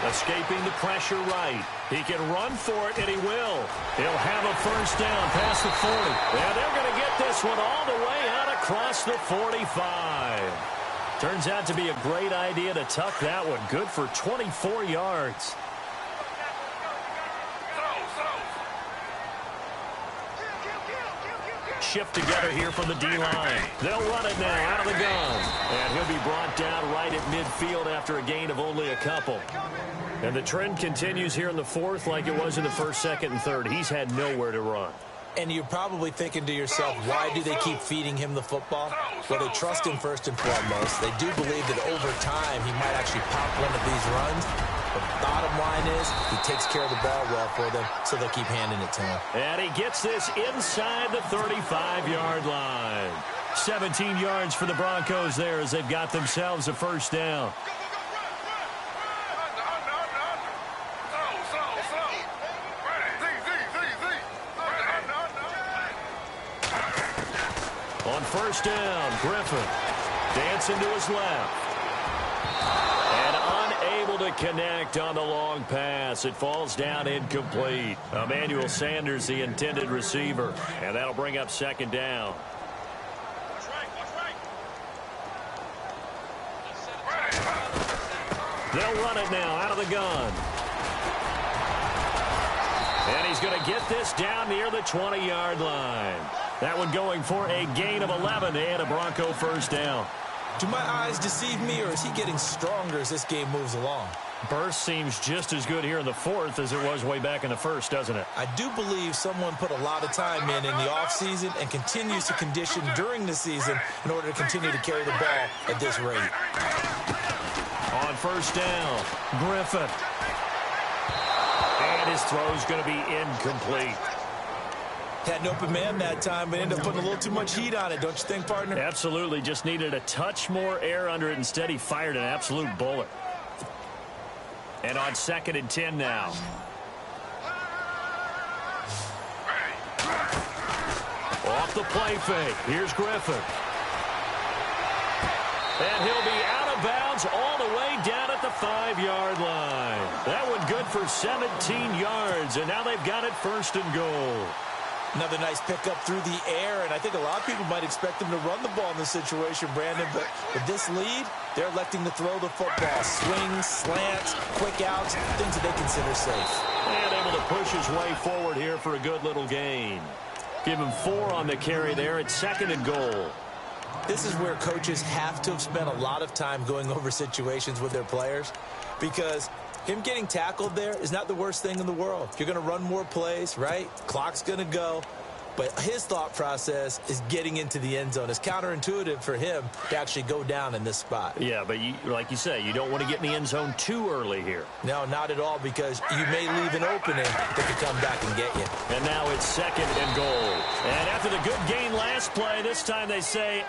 Escaping the pressure right. He can run for it, and he will. He'll have a 1st down past the 40. And they're going to get this one all the way out across the 45. Turns out to be a great idea to tuck that one. Good for 24 yards. Shift together here from the D-line. They'll run it now out of the gun. And he'll be brought down right at midfield after a gain of only a couple. And the trend continues here in the 4th like it was in the 1st, 2nd, and 3rd. He's had nowhere to run. And you're probably thinking to yourself, why do they keep feeding him the football? Well, they trust him first and foremost. They do believe that over time he might actually pop one of these runs. The bottom line is he takes care of the ball well for them, so they'll keep handing it to him. And he gets this inside the 35-yard line. 17 yards for the Broncos there as they've got themselves a 1st down. first down. Griffin dancing to his left. And unable to connect on the long pass. It falls down incomplete. Emmanuel Sanders, the intended receiver. And that'll bring up second down. They'll run it now out of the gun. And he's going to get this down near the 20-yard line. That one going for a gain of 11 and a Bronco first down. Do my eyes deceive me, or is he getting stronger as this game moves along? Burst seems just as good here in the fourth as it was way back in the first, doesn't it? I do believe someone put a lot of time in the offseason and continues to condition during the season in order to continue to carry the ball at this rate. On first down, Griffin. And his throw's going to be incomplete. Had an open man that time, but ended up putting a little too much heat on it, don't you think, partner? Absolutely. Just needed a touch more air under it. Instead, he fired an absolute bullet. And on 2nd and 10 now. Off the play fake. Here's Griffin. And he'll be out of bounds all the way down at the 5-yard line. That one good for 17 yards, and now they've got it first and goal. Another nice pickup through the air, and I think a lot of people might expect them to run the ball in this situation, Brandon, but with this lead, they're electing to throw the football. Swings, slants, quick outs, things that they consider safe. And able to push his way forward here for a good little gain. Give him 4 on the carry there at 2nd and goal. This is where coaches have to have spent a lot of time going over situations with their players, because him getting tackled there is not the worst thing in the world. You're going to run more plays, right? Clock's going to go. But his thought process is getting into the end zone. It's counterintuitive for him to actually go down in this spot. Yeah, but like you say, you don't want to get in the end zone too early here. No, not at all, because you may leave an opening that could come back and get you. And now it's 2nd and goal. And after the good gain last play, this time they say,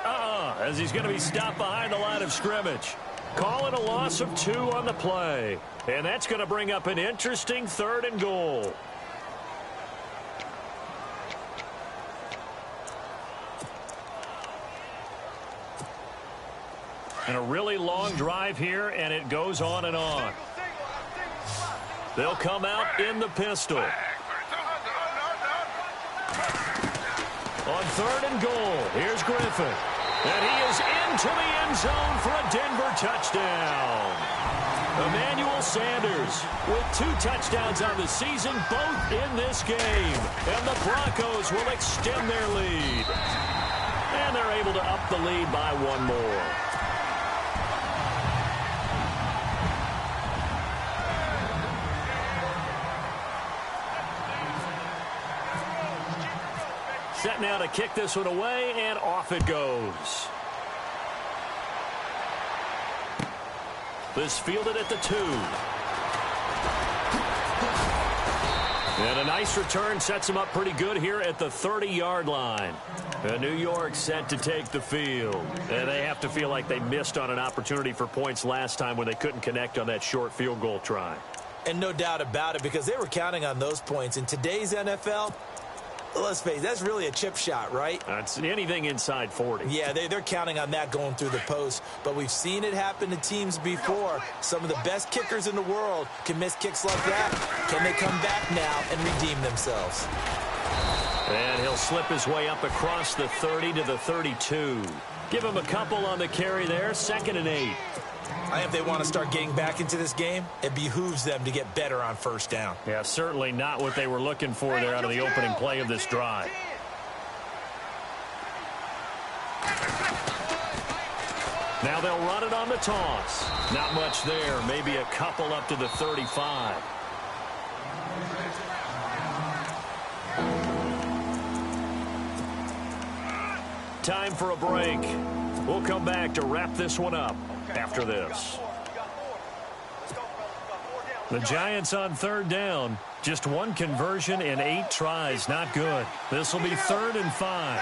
as he's going to be stopped behind the line of scrimmage. Calling a loss of 2 on the play. And that's going to bring up an interesting 3rd and goal. And a really long drive here, and it goes on and on. They'll come out in the pistol. On 3rd and goal, here's Griffin. And he is into the end zone for a Denver touchdown. Emmanuel Sanders with 2 touchdowns on the season, both in this game. And the Broncos will extend their lead. And they're able to up the lead by 1 more. Set now to kick this one away, and off it goes. This fielded at the 2. And a nice return sets him up pretty good here at the 30-yard line. New York set to take the field. And they have to feel like they missed on an opportunity for points last time when they couldn't connect on that short field goal try. And no doubt about it, because they were counting on those points. In today's NFL, let's face it, that's really a chip shot, right? It's anything inside 40. Yeah, they're counting on that going through the post. But we've seen it happen to teams before. Some of the best kickers in the world can miss kicks like that. Can they come back now and redeem themselves? And he'll slip his way up across the 30 to the 32. Give him a couple on the carry there. 2nd and 8. I think if they want to start getting back into this game, it behooves them to get better on first down. Yeah, certainly not what they were looking for there out of the opening play of this drive. Now they'll run it on the toss. Not much there. Maybe a couple up to the 35. Time for a break. We'll come back to wrap this one up after this. The Giants on 3rd down. Just 1 conversion in 8 tries. Not good. This will be 3rd and 5.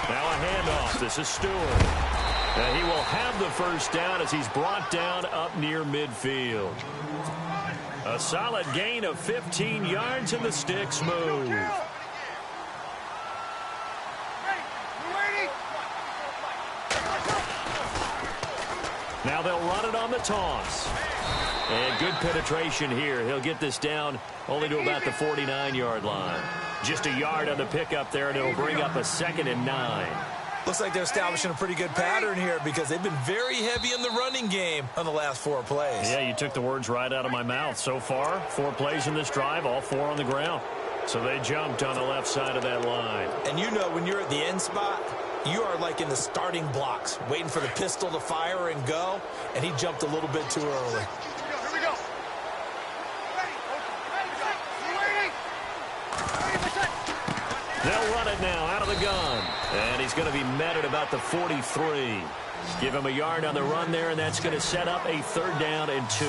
Now a handoff. This is Stewart. And he will have the first down as he's brought down up near midfield. A solid gain of 15 yards, and the sticks move. Now they'll run it on the toss. And good penetration here. He'll get this down only to about the 49-yard line. Just a yard on the pickup there, and it'll bring up a 2nd and 9. Looks like they're establishing a pretty good pattern here because they've been very heavy in the running game on the last 4 plays. Yeah, you took the words right out of my mouth. So far, 4 plays in this drive, all 4 on the ground. So they jumped on the left side of that line. And you know when you're at the end spot, you are like in the starting blocks, waiting for the pistol to fire and go, and he jumped a little bit too early. Here we go. They'll run it now out of the gun. And he's going to be met at about the 43. Give him a yard on the run there, and that's going to set up a 3rd down and 2.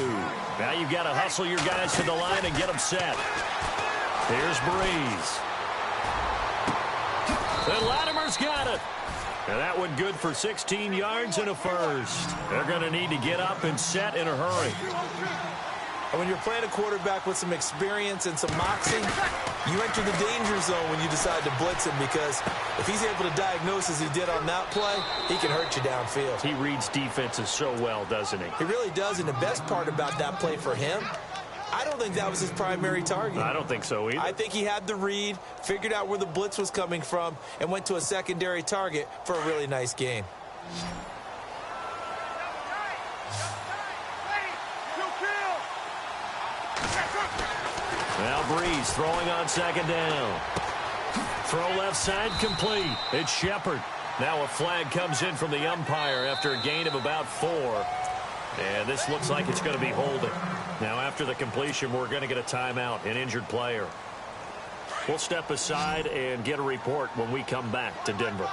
Now you've got to hustle your guys to the line and get them set. Here's Breeze. And Latimer's got it. And that one good for 16 yards and a 1st. They're going to need to get up and set in a hurry. And when you're playing a quarterback with some experience and some moxie, you enter the danger zone when you decide to blitz him, because if he's able to diagnose as he did on that play, he can hurt you downfield. He reads defenses so well, doesn't he? He really does, and the best part about that play for him, I don't think that was his primary target. I don't think so either. I think he had the read, figured out where the blitz was coming from, and went to a secondary target for a really nice gain. Now Breeze throwing on 2nd down. Throw left side complete. It's Shepard. Now a flag comes in from the umpire after a gain of about 4. And this looks like it's going to be holding. Now after the completion, we're going to get a timeout, an injured player. We'll step aside and get a report when we come back to Denver.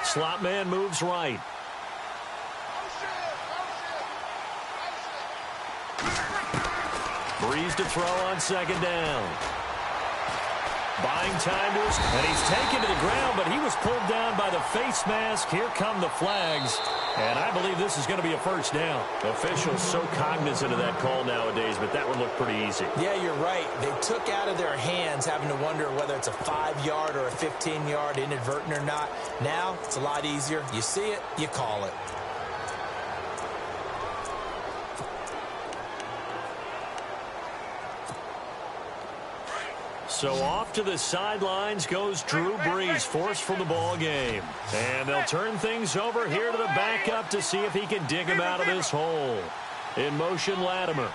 Slot man moves right. Breeze to throw on 2nd down. Buying time to his, and he's taken to the ground, but he was pulled down by the face mask. Here come the flags, and I believe this is going to be a 1st down. Officials so cognizant of that call nowadays, but that one looked pretty easy. Yeah, you're right. They took out of their hands having to wonder whether it's a 5-yard or a 15-yard inadvertent or not. Now, it's a lot easier. You see it, you call it. So off to the sidelines goes Drew Brees, forced from the ball game. And they'll turn things over here to the backup to see if he can dig him out of this hole. In motion, Latimer.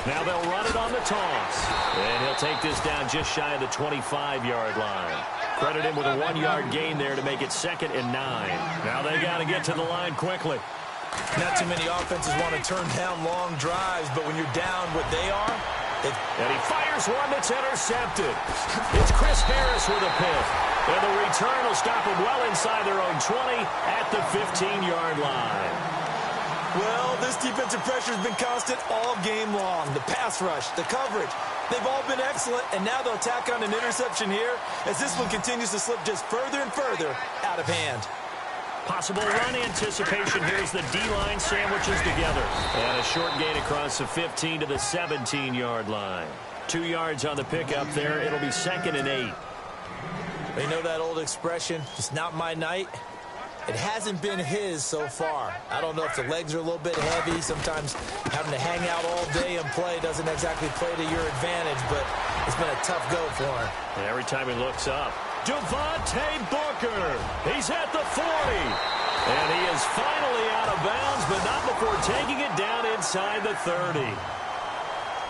Now they'll run it on the toss. And he'll take this down just shy of the 25-yard line. Credit him with a 1-yard gain there to make it 2nd and 9. Now they got to get to the line quickly. Not too many offenses want to turn down long drives, but when you're down what they are, and he fires one that's intercepted. It's Chris Harris with a pick. And the return will stop him well inside their own 20 at the 15-yard line. Well, this defensive pressure has been constant all game long. The pass rush, the coverage, they've all been excellent, and now they'll tack on an interception here as this one continues to slip just further and further out of hand. Possible run anticipation here as the D-line sandwiches together. And a short gain across the 15 to the 17-yard line. 2 yards on the pickup there. It'll be 2nd and 8. You know that old expression, it's not my night? It hasn't been his so far. I don't know if the legs are a little bit heavy. Sometimes having to hang out all day and play doesn't exactly play to your advantage, but it's been a tough go for him. And every time he looks up, Devontae Booker. He's at the 40. And he is finally out of bounds, but not before taking it down inside the 30.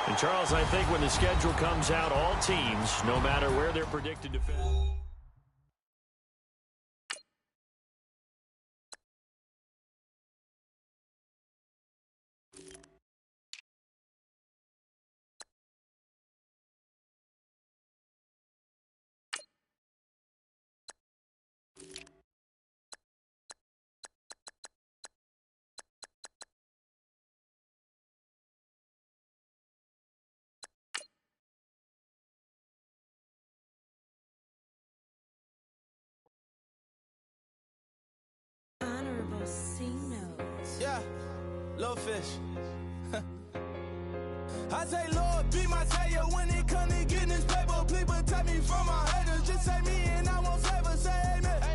And, Charles, I think when the schedule comes out, all teams, no matter where they're predicted to finish. Little fish. I say, Lord, be my savior when it comes to getting this paper. Please protect me from my haters. Just say me and I won't save her. Say amen.